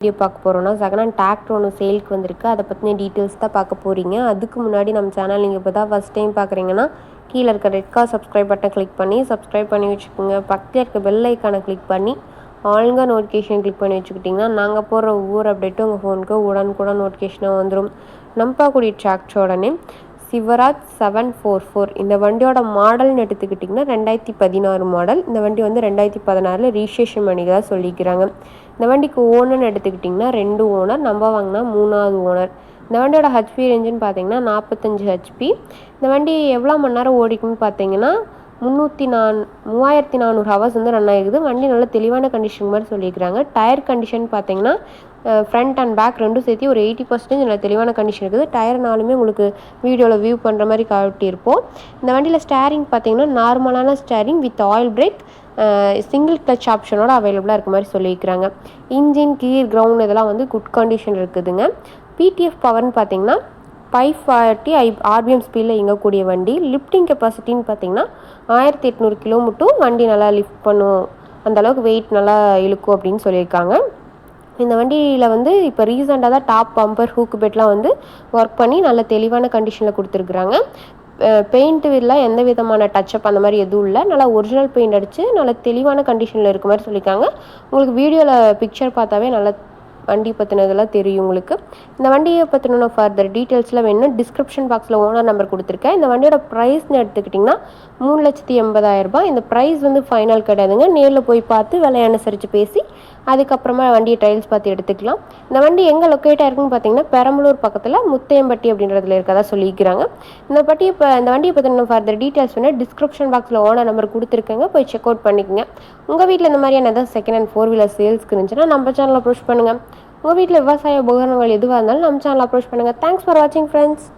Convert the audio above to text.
Video பார்க்க போகிறோன்னா second hand tractor ஒன்று சேலுக்கு வந்திருக்கு. அதை பற்றின டீட்டெயில்ஸ் தான் பார்க்க போகிறீங்க. அதுக்கு முன்னாடி நம்ம சேனல் நீங்கள் இப்போ தான் ஃபஸ்ட் டைம் பார்க்குறீங்கன்னா கீழே இருக்க ரெட் கலர் சப்ஸ்கிரைப் பட்டனை கிளிக் பண்ணி சப்ஸ்கிரைப் பண்ணி வச்சுக்கோங்க. பக்கத்தில் இருக்க பெல் ஐக்கானை கிளிக் பண்ணி ஆளுங்க நோட்டிஃபிகேஷன் கிளிக் பண்ணி வச்சுக்கிட்டிங்கன்னா நாங்கள் போடுற ஒவ்வொரு அப்டேட்டும் உங்கள் ஃபோனுக்கு உடனுக்குடன் நோட்டிஃபிகேஷனாக வந்துடும். நம்ம பார்க்கக்கூடிய டிராக்டரோட நேம் சிவராஜ் 744. இந்த வண்டியோட மாடல்னு எடுத்துக்கிட்டிங்கன்னா 2016 மாடல். இந்த வண்டி வந்து 2016 ரீஸ்ட்ரேஷன் பண்ணிக்கிறதா சொல்லிக்கிறாங்க. இந்த வண்டிக்கு ஓனர்னு எடுத்துக்கிட்டிங்கன்னா 2 ஓனர், நம்ம வாங்கினா 3வது ஓனர். இந்த வண்டியோட ஹெச்பி ரேஞ்சுன்னு பார்த்தீங்கன்னா 45 ஹெச்பி. இந்த வண்டி எவ்வளோ மணி நேரம் ஓடிக்குன்னு பார்த்தீங்கன்னா 3400 ஹவர்ஸ் வந்து ரன் ஆகிருக்குது. வண்டி நல்ல தெளிவான கண்டிஷன் மாதிரி சொல்லியிருக்கிறாங்க. டயர் கண்டிஷன் பார்த்தீங்கன்னா ஃப்ரண்ட் அண்ட் பேக் ரெண்டும் சேர்த்து ஒரு 80% நல்ல தெளிவான கண்டிஷன் இருக்குது. டயர்னாலுமே உங்களுக்கு வீடியோவில் வியூ பண்ணுற மாதிரி காட்டியிருப்போம். இந்த வண்டியில் ஸ்டேரிங் பார்த்தீங்கன்னா நார்மலான steering with oil brake, single clutch ஆப்ஷனோட அவைலபிளாக இருக்க மாதிரி சொல்லியிருக்கிறாங்க. இன்ஜின், கீர், கிரவுண்ட் இதெல்லாம் வந்து குட் கண்டிஷன் இருக்குதுங்க. பிடிஎஃப் பவர்னு பார்த்தீங்கன்னா 540 ஆர்பிஎம் ஸ்பீடில் இயங்கக்கூடிய வண்டி. லிஃப்டிங் கெப்பாசிட்டின்னு பார்த்தீங்கன்னா 1800 கிலோ மட்டும் வண்டி நல்லா லிஃப்ட் பண்ணும், அந்தளவுக்கு வெயிட் நல்லா இழுக்கும் அப்படின்னு சொல்லியிருக்காங்க. இந்த வண்டியில் வந்து இப்போ ரீசெண்டாக தான் டாப் பம்பர் ஹூக்கு பெட்லாம் வந்து ஒர்க் பண்ணி நல்ல தெளிவான கண்டிஷனில் கொடுத்துருக்குறாங்க. பெயிண்ட்டு வீட்டில் எந்த விதமான டச்சப் அந்த மாதிரி எதுவும் இல்லை. நல்லா ஒரிஜினல் பெயிண்ட் அடித்து நல்ல தெளிவான கண்டிஷனில் இருக்க மாதிரி சொல்லியிருக்காங்க. உங்களுக்கு வீடியோவில் பிக்சர் பார்த்தாவே நல்லா வண்டி பற்றினதெல்லாம் தெரியும் உங்களுக்கு. இந்த வண்டியை பற்றின ஃபர்தர் டீட்டெயில்ஸ்லாம் வேணும்னா டிஸ்கிரிப்ஷன் பாக்ஸில் ஓனர் நம்பர் கொடுத்துருக்கேன். இந்த வண்டியோட ப்ரைஸ்னு எடுத்துக்கிட்டிங்கன்னா 3,80,000 இந்த ப்ரைஸ் வந்து ஃபைனல் கிடையாதுங்க. நேரில் போய் பார்த்து விலை அனுசரித்து பேசி அதுக்கப்புறமா வண்டியை ட்ரையல்ஸ் பார்த்து எடுத்துக்கலாம். இந்த வண்டி எங்கே லொக்கேட்டாக இருக்குன்னு பார்த்தீங்கன்னா பெரம்பலூர் பக்கத்தில் முத்தையம்பட்டி அப்படின்றதுல இருக்கதா சொல்லியிருக்கிறாங்க. இந்த வண்டியை பற்றின ஃபர்தர் டீட்டெயில்ஸ் வேணால் டிஸ்கிரிப்ஷன் பாக்ஸில் ஓனர் நம்பர் கொடுத்துருக்கேங்க, போய் செக் அவுட் பண்ணிக்கோங்க. உங்கள் வீட்டில் இந்த மாதிரியான ஏதாவது செகண்ட் ஹேண்ட் 4 வீலர் சேல்ஸ்க்கு இருந்துச்சுன்னா நம்ம சேனல் அப்ரோச் பண்ணுங்கள். உங்கள் வீட்டில் விவசாய உபகரணங்கள் எதுவாக இருந்தாலும் நம்ம சேனல் அப்ரோச் பண்ணுங்கள். தேங்க்ஸ் ஃபார் வாட்சிங் ஃப்ரெண்ட்ஸ்.